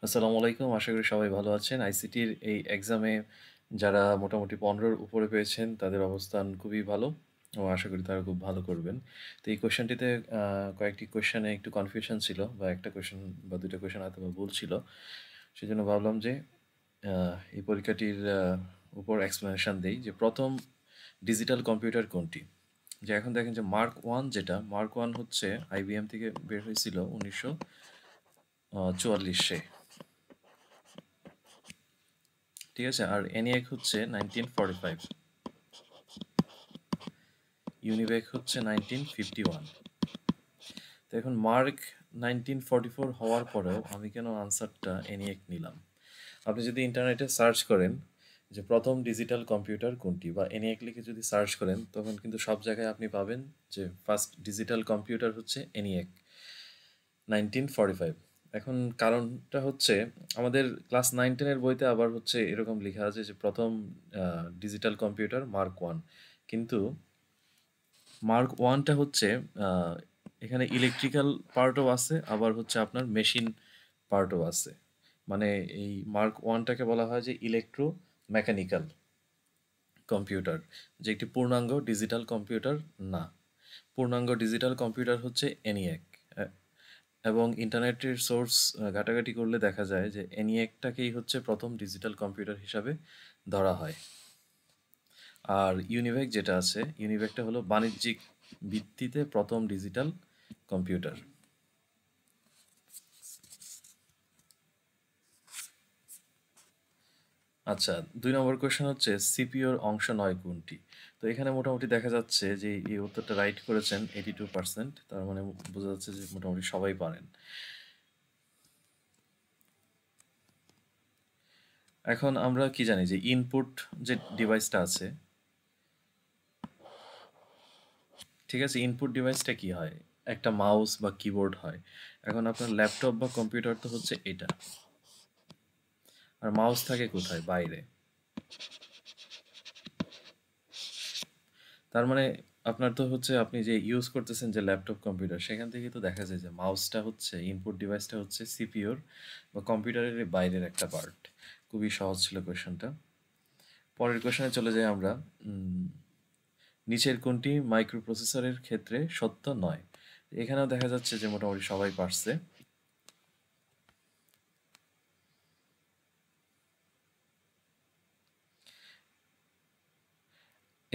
আসসালামু আলাইকুম। আশা করি সবাই ভালো আছেন। আইসিটির এই এক্সামে যারা মোটামুটি ১৫ র উপরে পেয়েছেন তাদের অবস্থান খুবই ভালো এবং আশা করি তারা খুব ভালো করবেন। তো এই কোয়েশ্চেনটিতে কয়েকটি কোয়েশ্চেনে একটু কনফিউশন ছিল বা একটা কোয়েশ্চেন বা ২ টা কোয়েশ্চেন হয়তোবা ভুল ছিল। সেজন্য ভাবলাম যে এই পরীক্ষাটির উপর এক্সপ্লেনেশন দেই যে ১ম ডিজিটাল কম্পিউটার কোনটি? যে এখন দেখেন যে মার্ক 1 যেটা, মার্ক 1 হচ্ছে আইবিএম থেকে বের হয়েছিল ১৯৪৪ ঠিক আছে? আর ENIAC হচ্ছে 1945, ইউনিভ্যাক হচ্ছে 1951। তো এখন মার্ক 1944 হওয়ার পরেও আমি কেন আনসারটা ENIAC নিলাম? আপনি যদি ইন্টারনেটে সার্চ করেন যে প্রথম ডিজিটাল কম্পিউটার কোনটি বা ENIAC লিখে যদি সার্চ করেন তখন কিন্তু সব জায়গায় আপনি পাবেন যে ফার্স্ট ডিজিটাল কম্পিউটার হচ্ছে ENIAC 1945। এখন কারণটা হচ্ছে আমাদের ক্লাস 9-10 এর বইতে আবার হচ্ছে এরকম লেখা আছে যে প্রথম ডিজিটাল কম্পিউটার মার্ক 1, কিন্তু মার্ক 1টা হচ্ছে আহ, এখানে ইলেকট্রিক্যাল পার্টও আছে আবার হচ্ছে আপনার মেশিন পার্টও আছে। মানে এই মার্ক 1টাকে বলা হয় যে ইলেকট্রো মেকানিক্যাল কম্পিউটার, যে একটি পূর্ণাঙ্গ ডিজিটাল কম্পিউটার না। পূর্ণাঙ্গ ডিজিটাল কম্পিউটার হচ্ছে ENIAC। এবং ইন্টারনেটের সোর্স ঘাটাঘাটি করলে দেখা যায় যে ENIAC-টাকেই হচ্ছে প্রথম ডিজিটাল কম্পিউটার হিসাবে ধরা হয়। আর ইউনিভেক যেটা আছে, ইউনিভেকটা হলো বাণিজ্যিক ভিত্তিতে প্রথম ডিজিটাল কম্পিউটার। আচ্ছা, ২ নম্বর কোয়েশ্চেন হচ্ছে সিপিইউর অংশ নয় কোনটি? তো এখানে মোটামুটি দেখা যাচ্ছে যে এই উত্তরটা রাইট করেছেন 82%, তার মানে বোঝা যাচ্ছে যে মোটামুটি সবাই পারেন। এখন আমরা কি জানি যে ইনপুট যে ডিভাইসটা আছে, ঠিক আছে, ইনপুট ডিভাইসটা কি হয়? একটা মাউস বা কিবোর্ড হয়। এখন আপনার ল্যাপটপ বা কম্পিউটার তো হচ্ছে এটা, আর মাউস থাকে কোথায়? বাইরে। তার মানে আপনার তো হচ্ছে আপনি যে ইউজ করতেছেন যে ল্যাপটপ কম্পিউটার, সেখান থেকে তো দেখা যায় যে মাউসটা হচ্ছে, ইনপুট ডিভাইসটা হচ্ছে সিপিইউর বা কম্পিউটারের বাইরের একটা পার্ট। খুবই সহজ ছিল কোয়েশ্চেনটা। পরের কোয়েশ্চেনে চলে যাই আমরা। উম, নিচের কোনটি মাইক্রোপ্রসেসরের ক্ষেত্রে সত্য নয়? এখানেও দেখা যাচ্ছে যে মোটামুটি সবাই পারছে।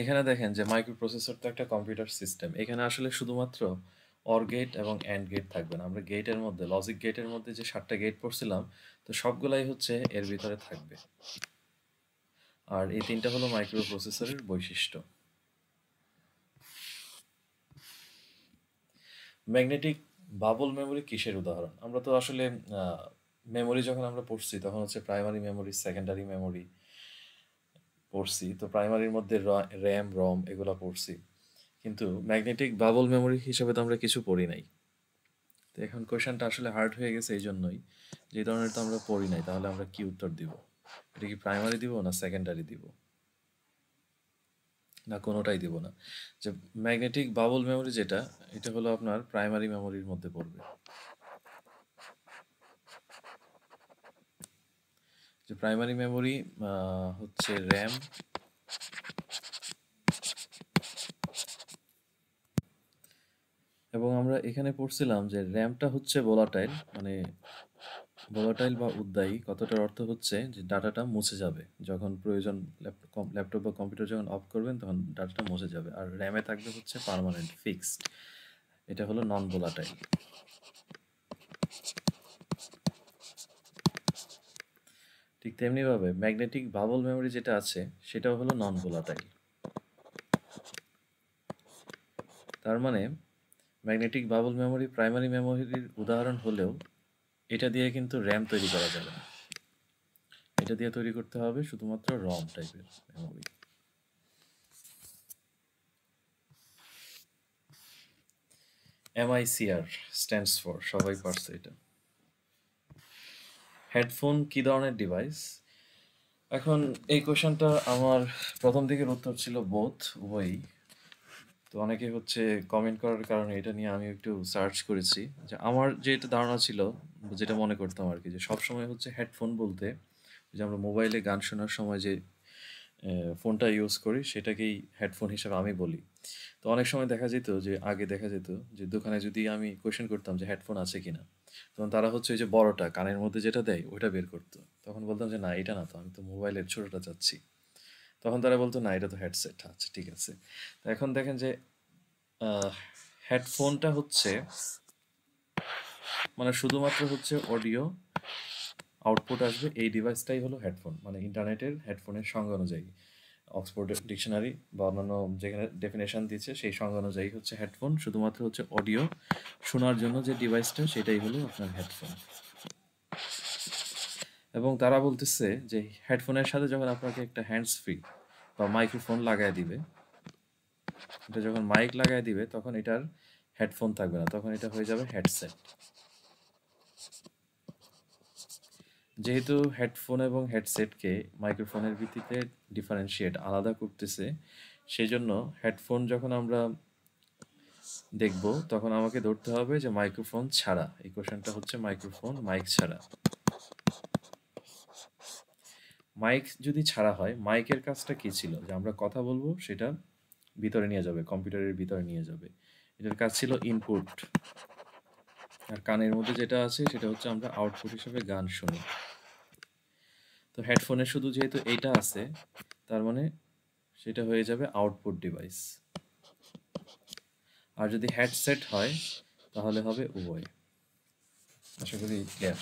এখানে দেখেন যে মাইক্রোপ্রসেসর তো একটা কম্পিউটার সিস্টেম, এখানে আসলে শুধুমাত্র অর গেট এবং অ্যান্ড গেট থাকবে না। আমরা গেটের মধ্যে, লজিক গেটের মধ্যে যে 7টা গেট পড়ছিলাম, তো সবগুলাই হচ্ছে এর ভিতরে থাকবে। আর এই 3টা হলো মাইক্রোপ্রসেসরের বৈশিষ্ট্য। ম্যাগনেটিক বাবল মেমোরি কিসের উদাহরণ? আমরা তো আসলে মেমোরি যখন আমরা পড়ছি তখন হচ্ছে প্রাইমারি মেমোরি, সেকেন্ডারি মেমোরি পড়ছি। তো প্রাইমারির মধ্যে র্যাম, রম এগুলা পড়ছি, কিন্তু ম্যাগনেটিক বাবল মেমোরি হিসেবে তো আমরা কিছু পড়ি নাই। তো এখন কোয়েশ্চেনটা আসলে হার্ড হয়ে গেছে এই জন্যই, যে ধরনের তো আমরা পড়ি নাই, তাহলে আমরা কি উত্তর দিব? এটা কি প্রাইমারি দিব না সেকেন্ডারি দিব না কোনোটাই দিব না? যে ম্যাগনেটিক বাবল মেমোরি যেটা, এটা হলো আপনার প্রাইমারি মেমোরির মধ্যে পড়বে। যে প্রাইমারি মেমোরি হচ্ছে র্যাম এবং আমরা এখানে পড়ছিলাম যে র্যামটা হচ্ছে ভোলাটাইল, মানে ভোলাটাইল বা উদ্বায়ী কথাটার অর্থ হচ্ছে যে ডাটাটা মুছে যাবে যখন প্রয়োজন। ল্যাপটপ বা কম্পিউটার যখন অফ করবেন তখন ডাটাটা মুছে যাবে। আর র্যামে থাকবে হচ্ছে পার্মানেন্ট ফিক্সড, এটা হলো নন ভোলাটাইল। ঠিক তেমনিভাবে ম্যাগনেটিক বাবল মেমোরি যেটা আছে সেটাও হলো নন ভোলাটাইল। তার মানে ম্যাগনেটিক বাবল মেমোরি প্রাইমারি মেমোরির উদাহরণ হলেও এটা দিয়ে কিন্তু র্যাম তৈরি করা যাবে না, এটা দিয়ে তৈরি করতে হবে শুধুমাত্র রম টাইপের মেমোরি। MICR স্ট্যান্ডস ফর, সবাই পারছে এটা। হেডফোন কি ধরনের ডিভাইস? এখন এই কোয়েশ্চেনটা আমার প্রথম দিকের উত্তর ছিল বোথ, উভয়ই। তো অনেকে হচ্ছে কমেন্ট করার কারণে এটা নিয়ে আমি একটু সার্চ করেছি যে আমার যেটা ধারণা ছিল, যেটা মনে করতাম আর কি, যে সবসময় হচ্ছে হেডফোন বলতে যে আমরা মোবাইলে গান শোনার সময় যে ফোনটা ইউজ করি সেটাকেই হেডফোন হিসাবে আমি বলি। তো অনেক সময় দেখা যেত যে আগে দেখা যেত যে দোকানে যদি আমি কোয়েশ্চেন করতাম যে হেডফোন আছে কিনা, তখন তারা হচ্ছে ওই যে বড়টা কানের মধ্যে যেটা দেয় ওইটা বের করতো। তখন বলতাম যে না এটা না, তো আমি তো মোবাইলের ছোটটা চাচ্ছি। তখন তারা বলতো না এটা তো হেডসেট। আচ্ছা ঠিক আছে। তো এখন দেখেন যে হেডফোনটা হচ্ছে মানে শুধুমাত্র হচ্ছে অডিও আউটপুট আসবে, এই ডিভাইসটাই হলো হেডফোন, মানে ইন্টারনেটের হেডফোনের সংজ্ঞা অনুযায়ী অক্সফোর্ড ডিকশনারি বা অন্যান্য যেখানে ডেফিনেশন দিচ্ছে সেই সংজ্ঞা অনুযায়ী হচ্ছে হেডফোন শুধুমাত্র হচ্ছে অডিও শোনার জন্য যে ডিভাইসটা সেটাই হলো আপনার হেডফোন। এবং তারা বলতেছে যে হেডফোনের সাথে যখন আপনাকে একটা হ্যান্ডস ফ্রি বা মাইক্রোফোন লাগায় দিবে, এটা যখন মাইক লাগায় দিবে তখন এটার হেডফোন থাকবে না, তখন এটা হয়ে যাবে হেডসেট। যেহেতু হেডফোন এবং হেডসেটকে মাইক্রোফোনের ভিত্তিতে ডিফারেন্সিয়েট আলাদা করতেছে, সেজন্য হেডফোন যখন আমরা দেখব তখন আমাকে ধরতে হবে যে মাইক্রোফোন ছাড়া, এই কোশ্চেনটা হচ্ছে মাইক্রোফোন মাইক ছাড়া। মাইক যদি ছাড়া হয়, মাইকের কাজটা কি ছিল, যে আমরা কথা বলবো সেটা ভিতরে নিয়ে যাবে, কম্পিউটারের ভিতরে নিয়ে যাবে, এটার কাজ ছিল ইনপুট। আর কানের মধ্যে যেটা আছে সেটা হচ্ছে আমরা আউটপুট হিসেবে গান শুনি। তো হেডফোনে শুধু যেহেতু এইটা আছে, তার মানে সেটা হয়ে যাবে আউটপুট ডিভাইস। আর যদি হেডসেট হয় তাহলে হবে উভয়। আশা করি ক্লিয়ার।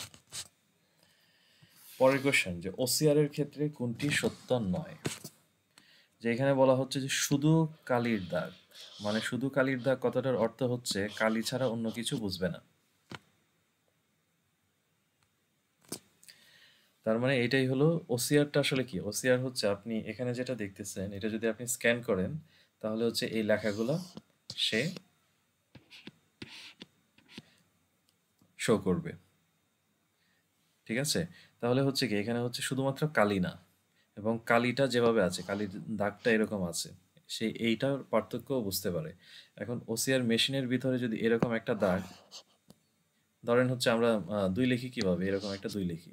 পরের কোশ্চেন, যে ওসিআর এর ক্ষেত্রে কোনটি সত্য নয়। যে এখানে বলা হচ্ছে যে শুধু কালির দাগ, মানে শুধু কালির দাগ কথাটার অর্থ হচ্ছে কালি ছাড়া অন্য কিছু বুঝবে না। তার মানে এটাই হলো ওসিআরটা। আসলে কি ওসিআর হচ্ছে, আপনি এখানে যেটা দেখতেছেন এটা যদি আপনি স্ক্যান করেন তাহলে হচ্ছে এই লেখাগুলো সে শো করবে। ঠিক আছে, তাহলে হচ্ছে কি এখানে হচ্ছে শুধুমাত্র কালি না, এবং কালিটা যেভাবে আছে, কালির দাগটা এরকম আছে, সে এইটার পার্থক্য বুঝতে পারে। এখন ওসিআর মেশিনের ভিতরে যদি এরকম একটা দাগ, ধরেন হচ্ছে আমরা ২ লিখি কিভাবে, এরকম একটা ২ লিখি।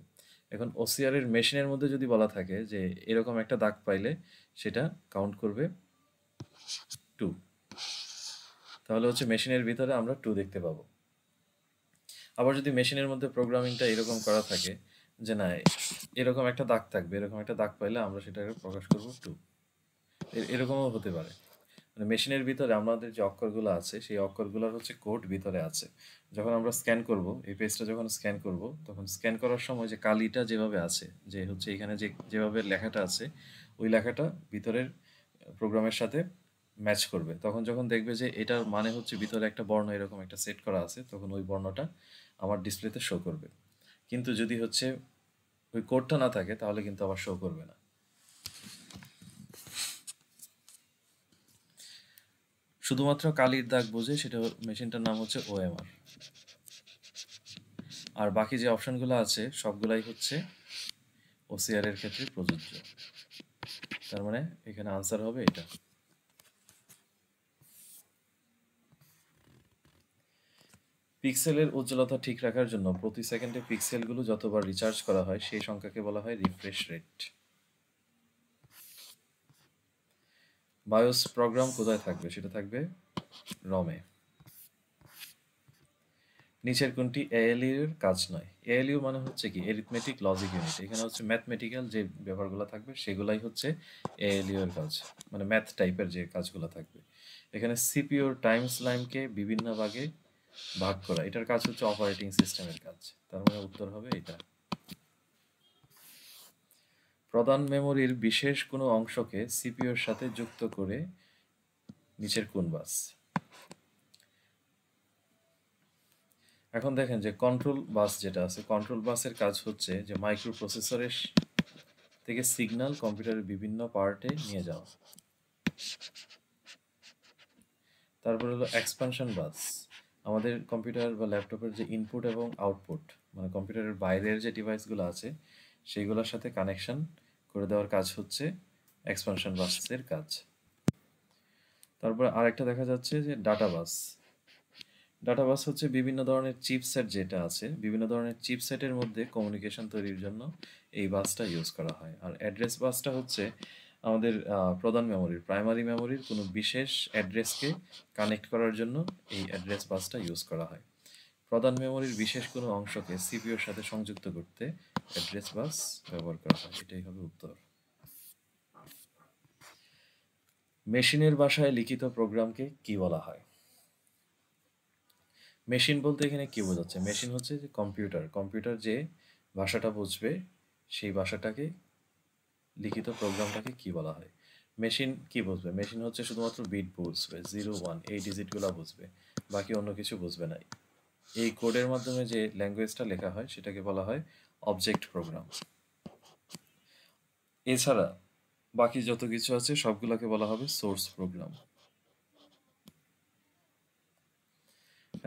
এখন ওসিআর এর মেশিনের মধ্যে যদি বলা থাকে যে এরকম একটা দাগ পাইলে সেটা কাউন্ট করবে 2, তাহলে হচ্ছে মেশিনের ভিতরে আমরা 2 দেখতে পাবো। আবার যদি মেশিনের মধ্যে প্রোগ্রামিংটা এরকম করা থাকে যে না এরকম একটা দাগ থাকবে, এরকম একটা দাগ পাইলে আমরা সেটাকে প্রকাশ করব 2, এরকমও হতে পারে। মানে মেশিনের ভিতরে আমাদের যে অক্ষরগুলো আছে সেই অক্ষরগুলোর হচ্ছে কোড ভিতরে আছে। যখন আমরা স্ক্যান করব, এই পেজটা যখন স্ক্যান করব তখন স্ক্যান করার সময় যে কালিটা যেভাবে আছে, যে হচ্ছে এখানে যেভাবে লেখাটা আছে ওই লেখাটা ভিতরের প্রোগ্রামের সাথে ম্যাচ করবে। তখন যখন দেখবে যে এটার মানে হচ্ছে ভিতরে একটা বর্ণ এরকম একটা সেট করা আছে, তখন ওই বর্ণটা আমার ডিসপ্লেতে শো করবে। কিন্তু যদি হচ্ছে ওই কোডটা না থাকে তাহলে কিন্তু আবার শো করবে না। শুধুমাত্র কালির দাগ বোঝে, সেটা মেশিনটার নাম হচ্ছে ওএমআর। আর বাকি যে অপশনগুলো আছে সবগুলাই হচ্ছে ওসিআর এর ক্ষেত্রে প্রযোজ্য। তার মানে এখানে আনসার হবে এটা। পিক্সেলের উজ্জ্বলতা ঠিক রাখার জন্য প্রতি সেকেন্ডে পিক্সেলগুলো যতবার রিচার্জ করা হয় সেই সংখ্যাকে বলা হয় রিফ্রেশ রেট। বায়োস প্রোগ্রাম কোথায় থাকবে, সেটা থাকবে রমে। নিচের কোনটি এএলইউ এর কাজ নয়। এএলইউ মানে হচ্ছে কি এরিথমেটিক লজিক ইউনিট, এখানে হচ্ছে ম্যাথমেটিক্যাল যে ব্যাপারগুলো থাকবে সেগুলাই হচ্ছে এএলইউ এর কাজ, মানে ম্যাথ টাইপের যে কাজগুলো থাকবে। এখানে সিপিইউর টাইমস লাইনকে বিভিন্ন ভাগে ভাগ করা, এটার কাজ হচ্ছে অপারেটিং সিস্টেমের কাজ। তার মানে উত্তর হবে এটা। প্রধান মেমোরির বিশেষ কোনো অংশকে সিপিইউর সাথে যুক্ত করে নিচের কোন বাস। এখন দেখেন যে কন্ট্রোল বাস যেটা আছে, কন্ট্রোল বাসের কাজ হচ্ছে যে মাইক্রো প্রসেসরের থেকে সিগন্যাল কম্পিউটারের বিভিন্ন পার্টে নিয়ে যাওয়া। তারপরে হলো এক্সপানশন বাস, আমাদের কম্পিউটার বা ল্যাপটপের যে ইনপুট এবং আউটপুট, মানে কম্পিউটারের বাইরের যে ডিভাইসগুলো আছে সেইগুলোর সাথে কানেকশন করে দেওয়ার কাজ হচ্ছে এক্সপানশন বাসের কাজ। তারপরে আরেকটা দেখা যাচ্ছে যে ডাটাবাস। ডাটাবাস হচ্ছে বিভিন্ন ধরনের চিপসেট যেটা আছে, বিভিন্ন ধরনের চিপসেটের মধ্যে কমিউনিকেশন তৈরির জন্য এই বাসটা ইউজ করা হয়। আর অ্যাড্রেস বাসটা হচ্ছে আমাদের প্রধান মেমোরির, প্রাইমারি মেমোরির কোনো বিশেষ অ্যাড্রেসকে কানেক্ট করার জন্য এই অ্যাড্রেস বাসটা ইউজ করা হয়। প্রধান মেমোরির বিশেষ কোনো অংশকে সিপিইউর সাথে সংযুক্ত করতে অ্যাড্রেস বাস ব্যবহার করা হয়। এটাই হবে উত্তর। মেশিনের ভাষায় লিখিত প্রোগ্রামকে কি বলা হয়? মেশিন বলতে এখানে কি বোঝাচ্ছে? মেশিন হচ্ছে যে কম্পিউটার। কম্পিউটার যে ভাষাটা বুঝবে সেই ভাষাটাকে, লিখিত প্রোগ্রামটাকে কি বলা হয়? মেশিন কি বুঝবে? মেশিন হচ্ছে শুধুমাত্র বিট বুঝবে, 0 1 এই ডিজিটগুলো বুঝবে, বাকি অন্য কিছু বুঝবে না। এই কোডের মাধ্যমে যে ল্যাঙ্গুয়েজটা লেখা হয় সেটাকে বলা হয় অবজেক্ট প্রোগ্রাম। এছাড়া বাকি যত কিছু আছে সবগুলোকে বলা হবে সোর্স প্রোগ্রাম।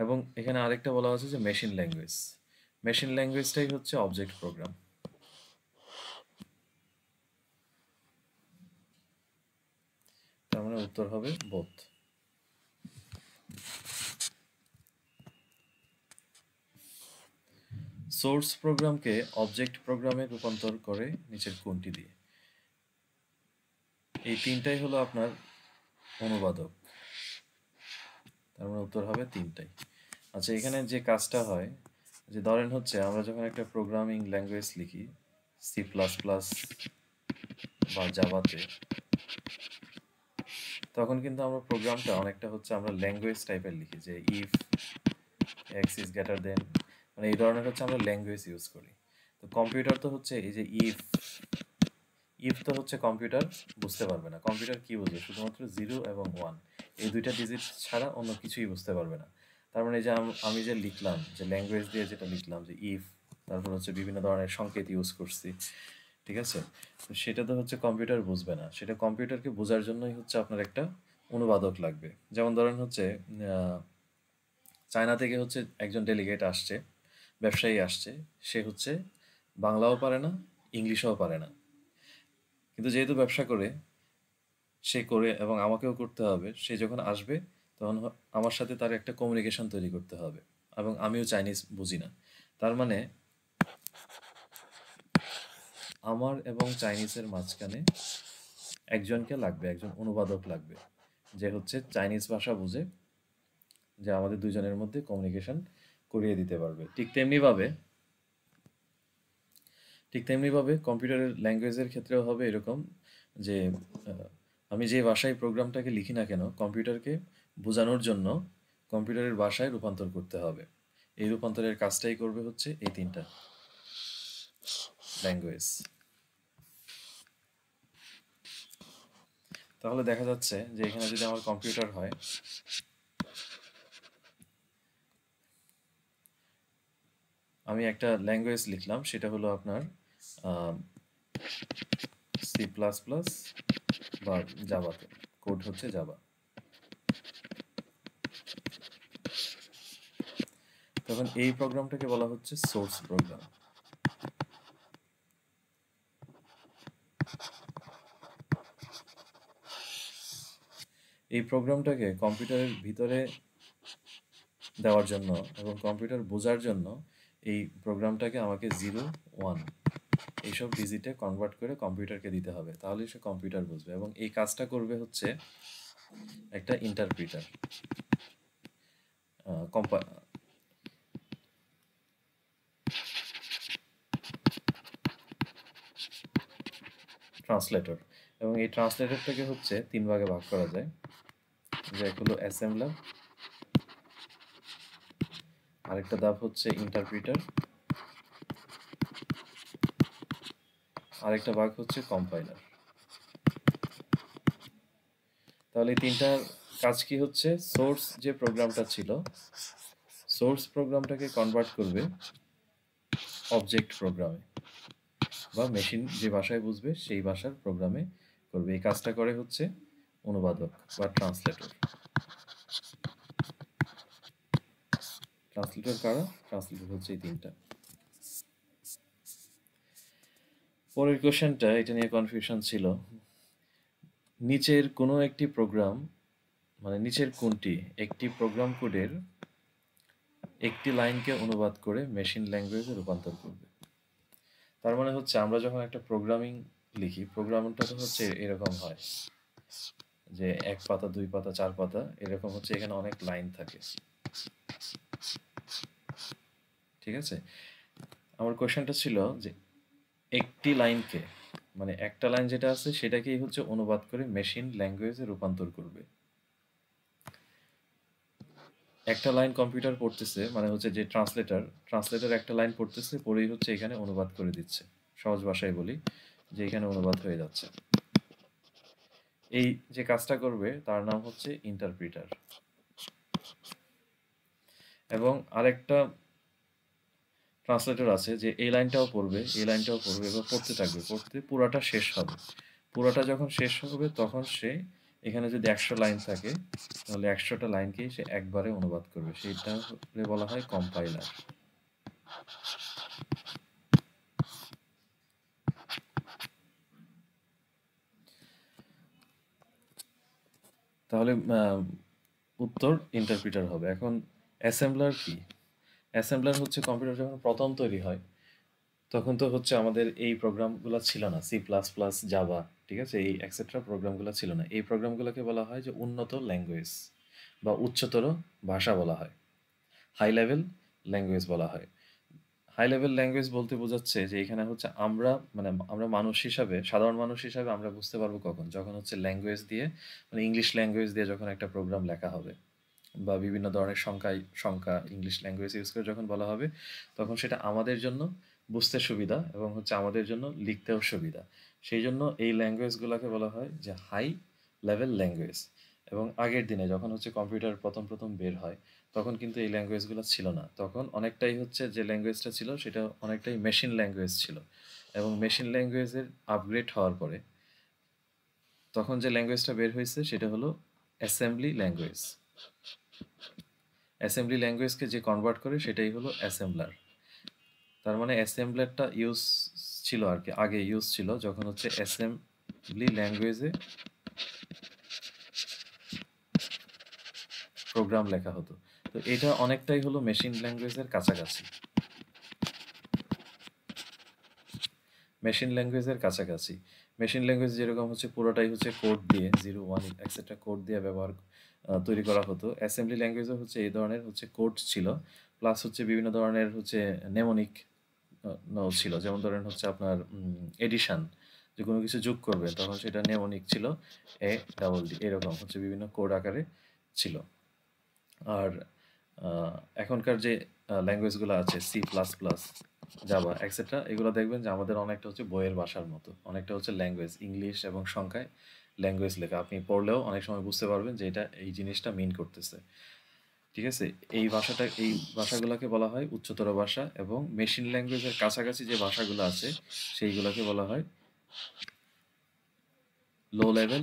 এবং এখানে আরেকটা বলা আছে যে মেশিন ল্যাঙ্গুয়েজ। মেশিন ল্যাঙ্গুয়েজটাই হচ্ছে অবজেক্ট প্রোগ্রাম। তার মানে উত্তর হবে বোথ। সোর্স প্রোগ্রামকে অবজেক্ট প্রোগ্রামে রূপান্তর করে নিচের কোনটি দিয়ে? এই তিনটাই হলো আপনার অনুবাদক। তার মানে উত্তর হবে তিনটাই। আচ্ছা, এখানে যে কাজটা হয়, যে ধরেন হচ্ছে আমরা যখন একটা প্রোগ্রামিং ল্যাঙ্গুয়েজ লিখি সি প্লাস প্লাস বা জাভাতে, তখন কিন্তু আমরা প্রোগ্রামটা অনেকটা হচ্ছে আমরা ল্যাঙ্গুয়েজ টাইপের লিখি, যে if x is greater than, মানে এই ধরনের হচ্ছে আমরা ল্যাঙ্গুয়েজ ইউজ করি। তো কম্পিউটার তো হচ্ছে এই যে ইফ, ইফ তো হচ্ছে কম্পিউটার বুঝতে পারবে না। কম্পিউটার কি বুঝবে? শুধুমাত্র 0 এবং 1 এই দুইটা ডিজিট ছাড়া অন্য কিছুই বুঝতে পারবে না। তার মানে যে আমি যে লিখলাম, যে ল্যাঙ্গুয়েজ দিয়ে যেটা লিখলাম, যে ইফ, তারপর হচ্ছে বিভিন্ন ধরনের সংকেত ইউজ করছি, ঠিক আছে? তো সেটা তো হচ্ছে কম্পিউটার বুঝবে না। সেটা কম্পিউটারকে বোঝার জন্যই হচ্ছে আপনার একটা অনুবাদক লাগবে। যেমন ধরেন হচ্ছে চায়না থেকে হচ্ছে একজন ডেলিগেট আসছে, ব্যবসায়ী আসছে, সে হচ্ছে বাংলাও পারে না, ইংলিশও পারে না, কিন্তু যেহেতু ব্যবসা করে, সে করে এবং আমাকেও করতে হবে, সে যখন আসবে তখন আমার সাথে তার একটা কমিউনিকেশন তৈরি করতে হবে, এবং আমিও চাইনিজ বুঝি না। তার মানে আমার এবং চাইনিজের মাঝখানে একজনকে লাগবে, একজন অনুবাদক লাগবে, যে হচ্ছে চাইনিজ ভাষা বুঝে, যে আমাদের দুজনের মধ্যে কমিউনিকেশন করিয়ে দিতে পারবে। ঠিক তেমনিভাবে কম্পিউটারের ল্যাঙ্গুয়েজের ক্ষেত্রেও হবে এরকম, যে আমি যে ভাষায় প্রোগ্রামটাকে লিখি না কেন, কম্পিউটারকে বোঝানোর জন্য কম্পিউটারের ভাষায় রূপান্তর করতে হবে। এই রূপান্তরের কাজটাই করবে হচ্ছে এই তিনটা ল্যাঙ্গুয়েজ। তাহলে দেখা যাচ্ছে যে এখানে যদি আমার কম্পিউটার হয়, আমি একটা ল্যাঙ্গুয়েজ লিখলাম, সেটা হলো আপনার সি প্লাস প্লাস বা জাভাতে, কোড হচ্ছে জাভা। তখন এই প্রোগ্রামটাকে বলা হচ্ছে সোর্স প্রোগ্রাম। এই প্রোগ্রামটাকে কম্পিউটারের ভিতরে দেওয়ার জন্য এবং কম্পিউটার বোঝার জন্য এই প্রোগ্রামটাকে আমাকে 0 1 এইসব ডিজিটে কনভার্ট করে কম্পিউটারকে দিতে হবে, তাহলেই সে কম্পিউটার বুঝবে। এবং এই কাজটা করবে হচ্ছে একটা ইন্টারপ্রিটার, ট্রান্সলেটর। এবং এই ট্রান্সলেটরটাকে হচ্ছে 3 ভাগে ভাগ করা যায়, যে এক হলো অ্যাসেম্বলার, আরেকটা ধাপ হচ্ছে ইন্টারপ্রিটার, আরেকটা ভাগ হচ্ছে কম্পাইলার। তাহলে এই তিনটার কাজ কি হচ্ছে? সোর্স যে প্রোগ্রামটা ছিল, সোর্স প্রোগ্রামটাকে কনভার্ট করবে অবজেক্ট প্রোগ্রামে, বা মেশিন যে ভাষায় বুঝবে সেই ভাষার প্রোগ্রামে করবে। এই কাজটা করে হচ্ছে অনুবাদক বা ট্রান্সলেটর। ট্রান্সলেটর কারা? ট্রান্সলেটর হচ্ছে এই তিনটা। পরের কোশ্চেনটা, এটা নিয়ে কনফিউশন ছিল। নিচের কোনো একটি প্রোগ্রাম মানে নিচের কোনটি একটি প্রোগ্রাম কোডের একটি লাইনকে অনুবাদ করে মেশিন ল্যাঙ্গুয়েজে রূপান্তর করবে? তার মানে হচ্ছে আমরা যখন একটা প্রোগ্রামিং লিখি, প্রোগ্রামটা তো হচ্ছে এরকম হয় যে 1 পাতা 2 পাতা 4 পাতা এরকম হচ্ছে, এখানে অনেক লাইন থাকে, ঠিক আছে? আমার কোশ্চেনটা ছিল যে একটি লাইনকে, মানে একটা লাইন যেটা আছে সেটাকেই হচ্ছে অনুবাদ করে মেশিন ল্যাঙ্গুয়েজে রূপান্তর করবে। একটা লাইন কম্পিউটার পড়তেছে, মানে হচ্ছে যে ট্রান্সলেটর একটা লাইন পড়তেছে, পড়েই হচ্ছে এখানে অনুবাদ করে দিচ্ছে। সহজ ভাষায় বলি যে এখানে অনুবাদ হয়ে যাচ্ছে। এই যে কাজটা করবে তার নাম হচ্ছে ইন্টারপ্রিটার। এবং আরেকটা ট্রান্সলেটর আছে যে এই লাইনটাও পড়বে, এই লাইনটাও পড়বে, এবার পড়তে থাকবে, পড়তে পুরাটা শেষ হবে। পুরাটা যখন শেষ হবে তখন সে এখানে যদি 100 লাইন থাকে তাহলে 100টা লাইনকেই সে একবারে অনুবাদ করবে, সেইটা বলা হয় কম্পাইলার। তাহলে উত্তর ইন্টারপ্রিটার হবে। এখন অ্যাসেম্বলার কি? অ্যাসেম্বলার হচ্ছে কম্পিউটার যখন প্রথম তৈরি হয় তখন তো হচ্ছে আমাদের এই প্রোগ্রামগুলো ছিল না, C++, জাভা, ঠিক আছে, এই এক্সেট্রা প্রোগ্রামগুলো ছিল না। এই প্রোগ্রামগুলোকে বলা হয় যে উন্নত ল্যাঙ্গুয়েজ বা উচ্চতর ভাষা বলা হয়, হাই লেভেল ল্যাঙ্গুয়েজ বলা হয়। হাই লেভেল ল্যাঙ্গুয়েজ বলতে বোঝাচ্ছে যে এখানে হচ্ছে আমরা, মানে আমরা মানুষ হিসাবে, সাধারণ মানুষ হিসাবে আমরা বুঝতে পারবো কখন, যখন হচ্ছে ল্যাঙ্গুয়েজ দিয়ে, মানে ইংলিশ ল্যাঙ্গুয়েজ দিয়ে যখন একটা প্রোগ্রাম লেখা হবে বা বিভিন্ন ধরনের সংখ্যা ইংলিশ ল্যাঙ্গুয়েজ ইউজ করে যখন বলা হবে, তখন সেটা আমাদের জন্য বুঝতে সুবিধা এবং হচ্ছে আমাদের জন্য লিখতেও সুবিধা। সেই জন্য এই ল্যাঙ্গুয়েজগুলোকে বলা হয় যে হাই লেভেল ল্যাঙ্গুয়েজ। এবং আগের দিনে যখন হচ্ছে কম্পিউটার প্রথম প্রথম বের হয় তখন কিন্তু এই ল্যাঙ্গুয়েজগুলো ছিল না, তখন অনেকটাই হচ্ছে যে ল্যাঙ্গুয়েজটা ছিল সেটা অনেকটাই মেশিন ল্যাঙ্গুয়েজ ছিল। এবং মেশিন ল্যাঙ্গুয়েজের আপগ্রেড হওয়ার পরে তখন যে ল্যাঙ্গুয়েজটা বের হয়েছে সেটা হলো অ্যাসেম্বলি ল্যাঙ্গুয়েজ। অ্যাসেম্বলি ল্যাঙ্গুয়েজকে যে কনভার্ট করে সেটাই হলো অ্যাসেম্বলার। তার মানে অ্যাসেম্বলারটা ইউজ ছিল আর কি, আগে ইউজ ছিল যখন হচ্ছে অ্যাসেম্বলি ল্যাঙ্গুয়েজে প্রোগ্রাম লেখা হতো। তো এটা অনেকটাই হলো মেশিন ল্যাঙ্গুয়েজের কাছাকাছি, মেশিন ল্যাঙ্গুয়েজের কাছাকাছি। মেশিন ল্যাঙ্গুয়েজ যেরকম হচ্ছে পুরোটাই হচ্ছে কোড দিয়ে 0 1 এক্সেট্রা কোড দিয়ে তৈরি করা হতো, অ্যাসেম্বলি ল্যাঙ্গুয়েজও হচ্ছে এই ধরনের হচ্ছে কোড ছিল, প্লাস হচ্ছে বিভিন্ন ধরনের হচ্ছে নেমোনিক ছিল। যেমন ধরেন হচ্ছে আপনার এডিশন, যে কোনো কিছু যোগ করবে তখন সেটা নেমোনিক ছিল, ADD এরকম হচ্ছে বিভিন্ন কোড আকারে ছিল। আর এখনকার যে ল্যাঙ্গুয়েজগুলো আছে C++, জাভা এক্সেট্রা, এগুলো দেখবেন যে আমাদের অনেকটা হচ্ছে বইয়ের ভাষার মতো, অনেকটা হচ্ছে ল্যাঙ্গুয়েজ, ইংলিশ এবং সংখ্যায় ল্যাঙ্গুয়েজ লেখা, আপনি পড়লেও অনেক সময় বুঝতে পারবেন যে এটা এই জিনিসটা মিন করতেছে, ঠিক আছে? এই ভাষাগুলোকে বলা হয় উচ্চতর ভাষা, এবং মেশিন ল্যাঙ্গুয়েজের কাছাকাছি যে ভাষাগুলো আছে সেইগুলোকে বলা হয় লো লেভেল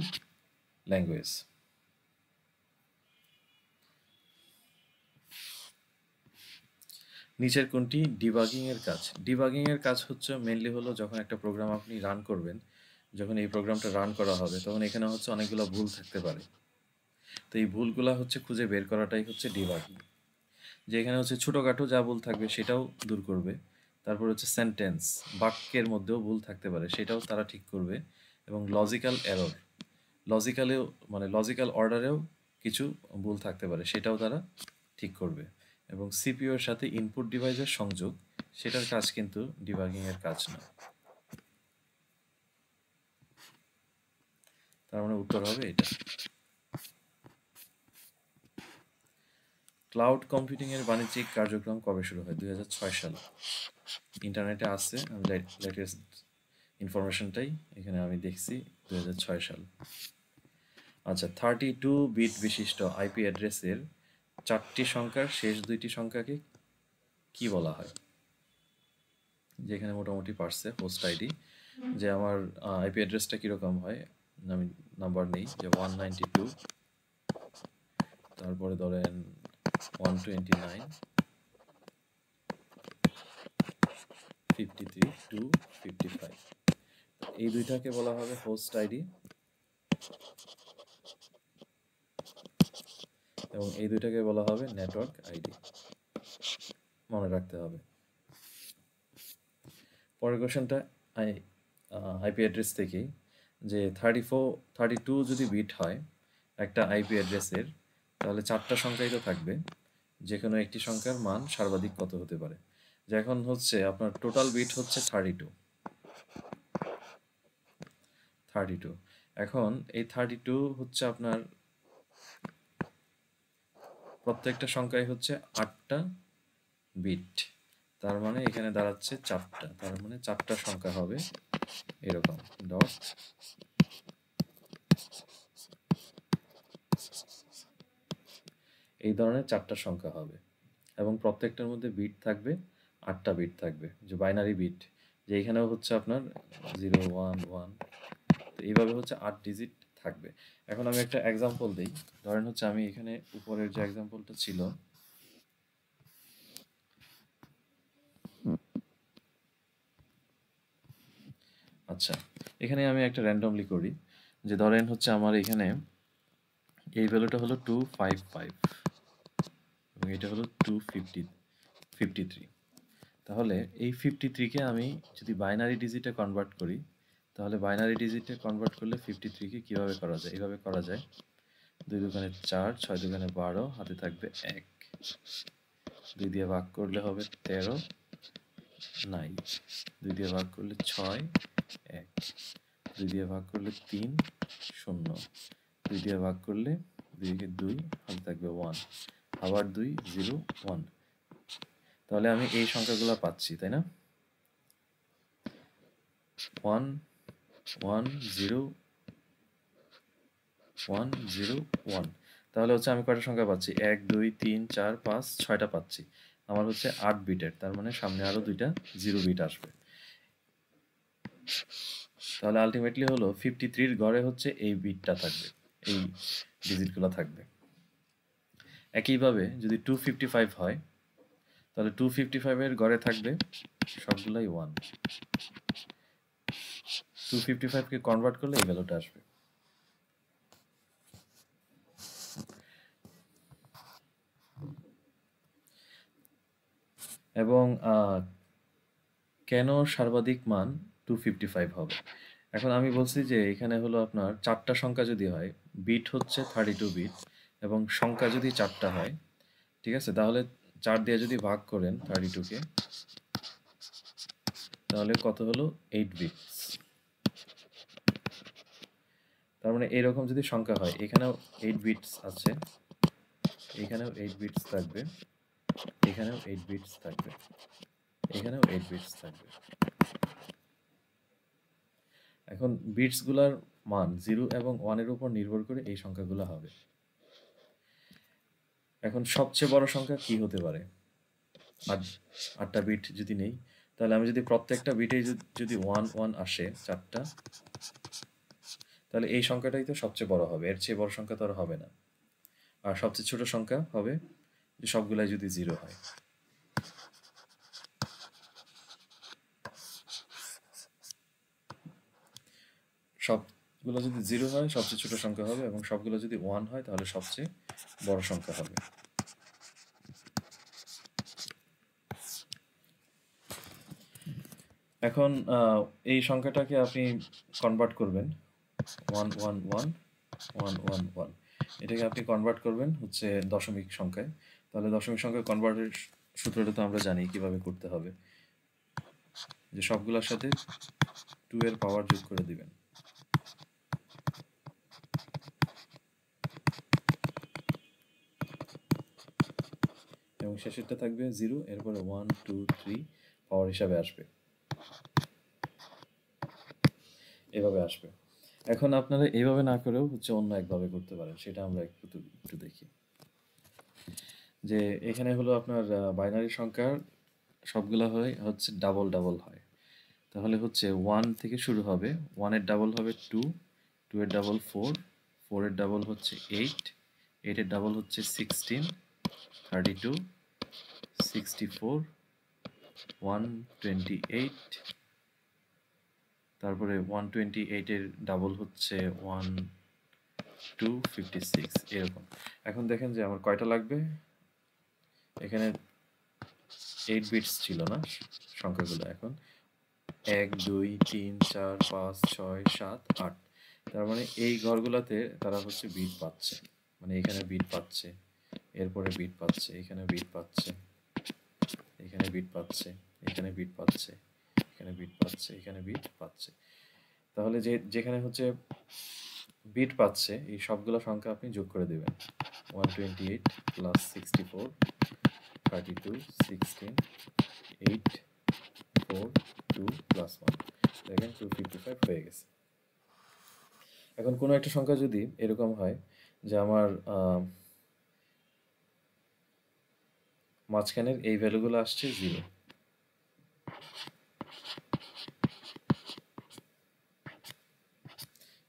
ল্যাঙ্গুয়েজ। নিচের কোনটি ডিবাগিং এর কাজ? ডিবাগিং এর কাজ হচ্ছে মেইনলি হলো যখন একটা প্রোগ্রাম আপনি রান করবেন, যখন এই প্রোগ্রামটা রান করা হবে তখন এখানে হচ্ছে অনেকগুলো ভুল থাকতে পারে। তো এই ভুলগুলা হচ্ছে খুঁজে বের করাটাই হচ্ছে ডিবাগিং। যে এখানে হচ্ছে ছোটোখাটো যা ভুল থাকবে সেটাও দূর করবে। তারপর হচ্ছে সেন্টেন্স, বাক্যের মধ্যেও ভুল থাকতে পারে সেটাও তারা ঠিক করবে। এবং লজিক্যাল এরর, লজিক্যালেও মানে লজিক্যাল অর্ডারেও কিছু ভুল থাকতে পারে সেটাও তারা ঠিক করবে। এবং সিপিইউ এর সাথে ইনপুট ডিভাইসের সংযোগ, সেটার কাজ কিন্তু ডিবাগিং এর কাজ না। তার মানে উত্তর হবে এটা। ক্লাউড কম্পিউটিং এর বাণিজ্যিক কার্যক্রম কবে শুরু হয়? 2006 সালে। ইন্টারনেটে আছে, আমি লেটেস্ট ইনফরমেশনটাই এখানে আমি দেখছি, 2006 সাল। আচ্ছা, 32 বিট বিশিষ্ট আইপি অ্যাড্রেসের 4টি সংখ্যার শেষ 2টি সংখ্যাকে কি বলা হয়? যেখানে মোটামুটি পারছে হোস্ট আইডি, যে আমার আইপি অ্যাড্রেসটা কীরকম হয়, আমি নাম্বার নেই, যে 192, তারপরে ধরেন 129, 53, 255, এই দুইটাকে বলা হবে হোস্ট আইডি। এবং এই দুইটাকে বলা হবে নেটওয়ার্ক আইডি, মনে রাখতে হবে। পরের কোশ্চেনটা আইপি অ্যাড্রেস থেকেই, যে 32 যদি বিট হয় একটা আইপি অ্যাড্রেসের, তাহলে 4টা সংখ্যাই তো থাকবে, যে কোনো একটি সংখ্যার মান সর্বাধিক কত হতে পারে। যে এখন হচ্ছে আপনার টোটাল বিট হচ্ছে 32। এখন এই 32 হচ্ছে আপনার প্রত্যেকটা সংখ্যায় হচ্ছে 8টা বিট, তার মানে এখানে দাঁড়াচ্ছে 4টা, তার মানে 4টা সংখ্যা হবে এরকম ডট, এই ধরনের 4টা সংখ্যা হবে এবং প্রত্যেকটার মধ্যে বিট থাকবে 8টা বিট থাকবে, যে বাইনারি বিট, যে এখানেও হচ্ছে আপনার 0 1 1, তো এইভাবে হচ্ছে 8 ডিজিট থাকবে। এখন আমি একটা এক্সাম্পল দিই, ধরেন হচ্ছে আমি এখানে উপরের যে এক্সাম্পলটা ছিল, আচ্ছা এখানে আমি একটা র্যান্ডমলি করি, যে ধরেন হচ্ছে আমার এখানে এই ভ্যালুটা হলো 255 এবং এটা হলো 253। তাহলে এই 53কে আমি যদি বাইনারি ডিজিটে কনভার্ট করি, তাহলে বাইনারি ডিজিটে কনভার্ট করলে 53কে কীভাবে করা যায়? এভাবে করা যায়, 2 দুগুণে 4, 6 দুগুণে 12, হাতে থাকবে 1, 2 দিয়ে ভাগ করলে হবে 13, নাই, 2 দিয়ে ভাগ করলে 6, 1, 2 দিয়ে ভাগ করলে 3, 0, 2 দিয়ে ভাগ করলে 2 হাতে থাকবে 1, আবার 2 0 1। তাহলে আমি এই সংখ্যাগুলো পাচ্ছি, তাই না? 1 1 0 1 0 1। তাহলে হচ্ছে আমি কয়টা সংখ্যা পাচ্ছি? 1 2 3 4 5 6টা পাচ্ছি। আমার হচ্ছে 8 বিটের, তার মানে সামনে আরো 2টা 0 বিট আসবে। তাহলে আলটিমেটলি হলো 53 এর ঘরে হচ্ছে এই বিটটা থাকবে, এই ডিজিটগুলো থাকবে। একইভাবে যদি 255 হয়, তাহলে 255 এর ঘরে থাকবে সবগুলাই 1। 255 কে কনভার্ট করলে এই ভ্যালুটা আসবে। এবং কেন সর্বাধিক মান 255 হবে? এখন আমি বলছি যে এখানে হলো আপনার 4টা সংখ্যা যদি হয়, বিট হচ্ছে 32 বিট এবং সংখ্যা যদি 4টা হয়, ঠিক আছে, তাহলে 4 দিয়ে যদি ভাগ করেন 32কে, তাহলে কত হলো? 8 বিটস। তার মানে এরকম যদি সংখ্যা হয়, এখানেও 8 বিটস আছে, এখানেও 8 বিটস থাকবে, এখানেও 8 বিটস থাকবে, এখানেও 8 বিটস থাকবে। এখন বিটসগুলোর মান 0 এবং 1 এর উপর নির্ভর করে এই সংখ্যাগুলো হবে। এখন সবচেয়ে বড় সংখ্যা কি হতে পারে? 8টা বিট যদি নেই, তাহলে আমি যদি প্রত্যেকটা বিটে যদি 1 1 আসে 4টা, তাহলে এই সংখ্যাটাই তো সবচেয়ে বড় হবে, এর চেয়ে বড় সংখ্যা তো আর হবে না। আর সবচেয়ে ছোট সংখ্যা হবে যে সবগুলাই যদি 0 হয়। সবগুলো যদি 0 হয় সবচেয়ে ছোট সংখ্যা হবে, এবং সবগুলো যদি 1 হয় তাহলে সবচেয়ে বড় সংখ্যা হবে। এখন এই সংখ্যাটাকে আপনি কনভার্ট করবেন 1 1 1 1 1 1, এটাকে আপনি কনভার্ট করবেন হচ্ছে দশমিক সংখ্যায়। তাহলে দশমিক সংখ্যায় কনভার্টের সূত্রটা তো আমরা জানি কিভাবে করতে হবে, যে সবগুলোর সাথে 2 এর পাওয়ার যোগ করে দিবেন। এবং শেষেরটা থাকবে 0, এরপরে 1 2 3 পাওয়ার হিসাবে আসবে, এভাবে আসবে। এখন আপনারা এইভাবে না করেও হচ্ছে অন্য একভাবে করতে পারেন, সেটা আমরা একটু দেখি। যে এখানে হলো আপনার বাইনারি সংখ্যার সবগুলো হয় হচ্ছে ডাবল ডাবল হয়, তাহলে হচ্ছে 1 থেকে শুরু হবে, 1 এর ডাবল হবে 2, 2 এর ডাবল 4, 4 এর ডাবল হচ্ছে 8, 8 এর ডাবল হচ্ছে 16, 32, 64, 128, তারপরে 128 এর ডাবল হচ্ছে 256 এরকম। এখন দেখেন যে আমার কয়টা লাগবে, এখানে 8 বিটস ছিল না সংখ্যাগুলো, এখন 1 2 3 4 5 6 7 8, তার মানে এই ঘরগুলোতে তারা হচ্ছে বিট পাচ্ছে, মানে এখানে বিট পাচ্ছে, এরপরে বিট পাচ্ছে, এখানে বিট পাচ্ছে, এখানে বিট পাচ্ছে, এখানে বিট পাচ্ছে, এখানে বিট পাচ্ছে, এখানে বিট পাচ্ছে। তাহলে যেখানে হচ্ছে বিট পাচ্ছে এই সবগুলো সংখ্যা আপনি যোগ করে দেবেন। 128 প্লাস 64 32 16 8 4 2 প্লাস 1, দেখেন 255 হয়ে গেছে। এখন কোনো একটা সংখ্যা যদি এরকম হয় যে আমার মাঝখানের এই ভ্যালুগুলো আসছে 0,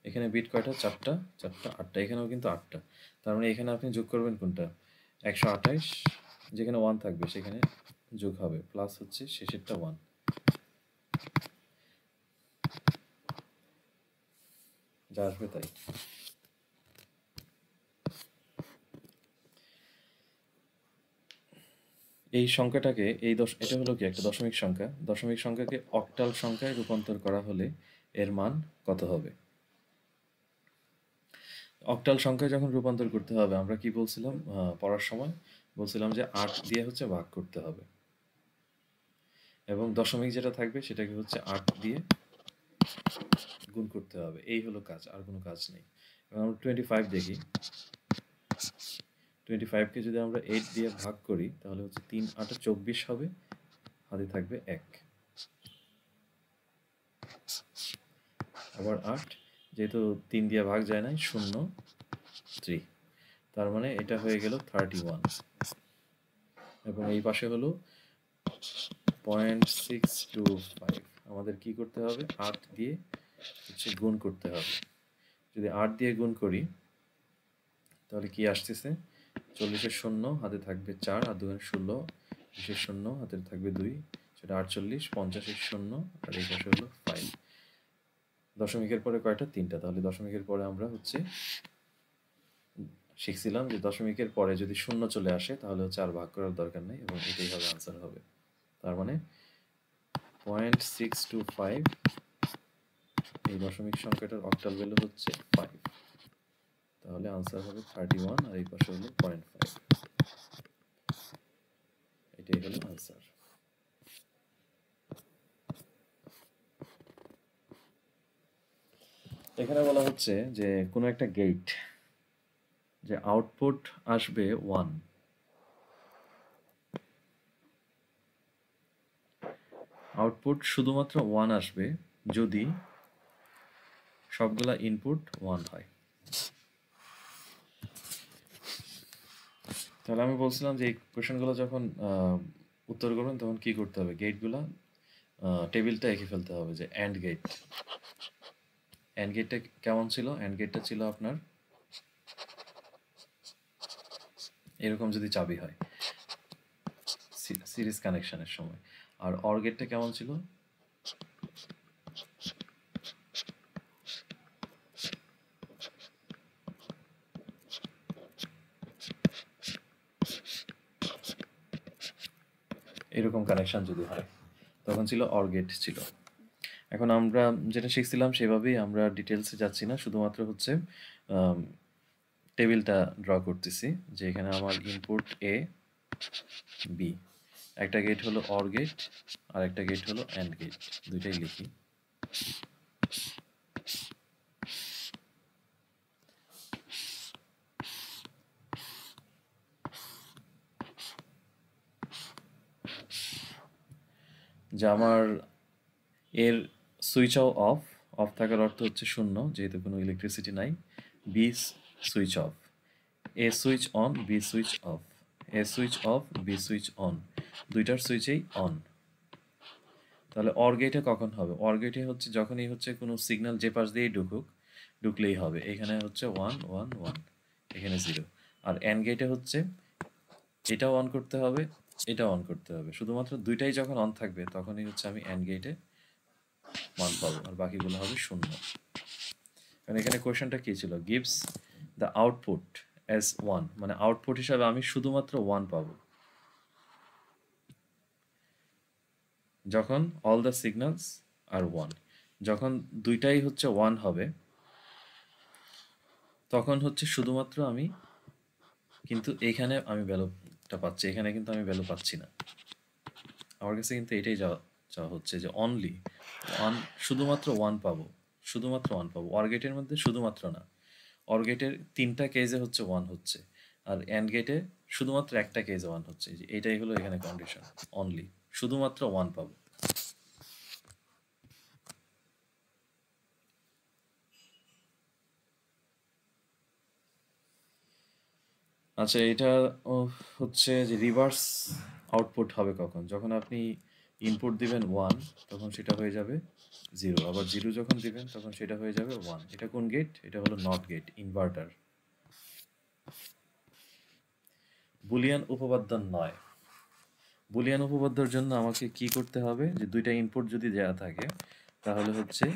এখানে বিট কয়টা, 4টা, 4টা 8টা, এখানেও কিন্তু 8টা, তার মানে এখানে আপনি যোগ করবেন কোনটা, 128, যেখানে 1 থাকবে সেখানে যোগ হবে, প্লাস হচ্ছে শেষেরটা 1, যা আসবে তাই। এই সংখ্যাটাকে এটা হলো কি একটা দশমিক সংখ্যা, দশমিক সংখ্যাকে অক্টাল সংখ্যায় রূপান্তর করা হলে এর মান কত হবে? অক্টাল সংখ্যায় যখন রূপান্তর করতে হবে আমরা কি বলছিলাম পড়ার সময়, বলছিলাম যে 8 দিয়ে হচ্ছে ভাগ করতে হবে, এবং দশমিক যেটা থাকবে সেটাকে হচ্ছে 8 দিয়ে গুণ করতে হবে, এই হলো কাজ, আর কোনো কাজ নেই। এবং আমরা 25 দেখি, 25কে যদি আমরা 8 দিয়ে ভাগ করি তাহলে হচ্ছে 3 8 24 হবে, হাতে থাকবে 1, আবার 8, যেহেতু 3 দিয়ে ভাগ যায় নাই, 0 3, তার মানে এটা হয়ে গেল 31, এবং এই পাশে হলো 0.625, আমাদের কি করতে হবে, 8 দিয়ে হচ্ছে গুণ করতে হবে। যদি 8 দিয়ে গুণ করি তাহলে কি আসতেছে, 40-এর 0 হাতে থাকবে 4, আর 2 16, 20-এর 0 হাতে থাকবে 2, সেটা 48, 50-এর 0, আর এই পাশে হলো 5। দশমিকের পরে কয়টা, 3টা, তাহলে দশমিকের পরে আমরা হচ্ছে শিখছিলাম যে দশমিকের পরে যদি 0 চলে আসে তাহলে হচ্ছে আর ভাগ করার দরকার নেই, এবং এটাই হবে আনসার হবে। তার মানে 0.625, এই দশমিক সংখ্যাটার অক্টাল ভ্যালু হচ্ছে 5, তাহলে আনসার হবে 31, আর এই পাশে হলো 0.5, এটাই হলো আনসার। এখানে বলা হচ্ছে যে কোনো একটা গেট, যে আউটপুট আসবে 1, আউটপুট শুধুমাত্র 1 আসবে যদি সবগুলা ইনপুট 1 হয়। তাহলে আমি বলছিলাম যে এই কোশ্চেনগুলো যখন উত্তর করবেন তখন কি করতে হবে, গেটগুলা টেবিলটা এঁকে ফেলতে হবে, যে অ্যান্ড গেট, অ্যান্ড গেটটা কেমন ছিল, অ্যান্ড গেটটা ছিল আপনার এরকম যদি চাবি হয় সিরিজ কানেকশনের সময়, আর অর গেটটা কেমন ছিল, এরকম কানেকশন যদি হয় তখন ছিল অর গেট ছিল। এখন আমরা যেটা শিখছিলাম সেভাবেই আমরা ডিটেলসে যাচ্ছি না, শুধুমাত্র হচ্ছে টেবিলটা ড্র করতেছি, যে এখানে আমার ইনপুট এ বি, একটা গেট হলো অর গেট আর একটা গেট হলো অ্যান্ড গেট, দুইটাই লিখি। যে আমার এর সুইচও অফ, অফ থাকার অর্থ হচ্ছে 0, যেহেতু কোনো ইলেকট্রিসিটি নাই, B switch off, A switch on B switch off, A switch off B switch on, দুইটার সুইচেই অন। তাহলে অর গেটে কখন হবে, অর গেটে হচ্ছে যখনই হচ্ছে কোনো সিগন্যাল যে পাশ দিয়েই ঢুকলেই হবে, এখানে হচ্ছে 1 1 1, এখানে 0, আর অ্যান্ড গেটে হচ্ছে এটাও অন করতে হবে, এটাও অন করতে হবে, শুধুমাত্র দুইটাই যখন অন থাকবে তখনই হচ্ছে আমি অ্যান্ড গেটে মান পাবো, আর বাকিগুলো হবে 0। কারণ এখানে কোয়েশ্চেনটা কি ছিল, গিভস দ্য আউটপুট অ্যাজ 1, মানে আউটপুট হিসাবে আমি শুধুমাত্র 1 পাবো যখন অল দ্য সিগন্যালস আর 1। যখন দুইটাই হচ্ছে 1 হবে তখন হচ্ছে শুধুমাত্র আমি কিন্তু এইখানে আমি ভ্যালুটা পাচ্ছি, এখানে কিন্তু আমি ভ্যালু পাচ্ছি না। আমার কাছে কিন্তু এটাই চাওয়া হচ্ছে যে অনলি 1, শুধুমাত্র 1 পাবো, শুধুমাত্র 1 পাবো। অর গেটের মধ্যে শুধুমাত্র না, অর গেটের 3টা কেজে হচ্ছে 1 হচ্ছে, আর অ্যান্ড গেটে শুধুমাত্র একটা কেজে 1 হচ্ছে। যে এটাই হলো এখানে কন্ডিশন, অনলি শুধুমাত্র 1 পাবো। আচ্ছা, এটা হচ্ছে যে রিভার্স আউটপুট হবে কখন? যখন আপনি ইনপুট দিবেন 1 তখন সেটা হয়ে যাবে 0, আবার 0 যখন দিবেন তখন সেটা হয়ে যাবে 1। এটা কোন গেট? এটা হলো নট গেট, ইনভার্টার। বুলিয়ান উপপাদ্য নয়। বুলিয়ান উপপাদ্যর জন্য আমাকে কি করতে হবে? যে দুইটা ইনপুট যদি দেওয়া থাকে তাহলে হচ্ছে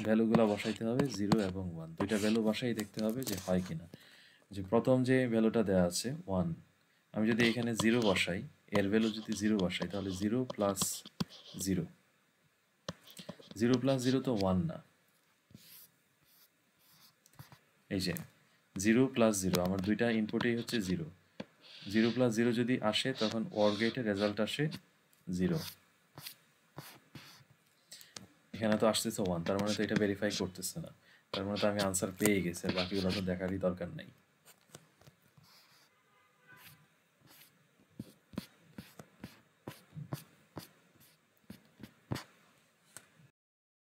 ভ্যালুগুলো বসাইতে হবে 0 এবং 1, দুইটা ভ্যালু বসাই দেখতে হবে যে হয় কিনা। যে প্রথম যে ভ্যালুটা দেওয়া আছে 1, আমি যদি এখানে 0 বসাই, এর ভ্যালু যদি 0 বসাই তাহলে 0 প্লাস 0, 0 প্লাস 0 তো 1 না। এই যে 0 প্লাস 0, আমার দুইটা ইনপুটেই হচ্ছে 0, 0 প্লাস 0 যদি আসে তখন অর গেটের রেজাল্ট আসে 0। এখানে তো আসতেছে 1, তার মানে তো এটা ভেরিফাই করতেছে না, তার মানে তো আমি আনসার পেয়ে গেছি, আর বাকিগুলো তো দেখারই দরকার নাই।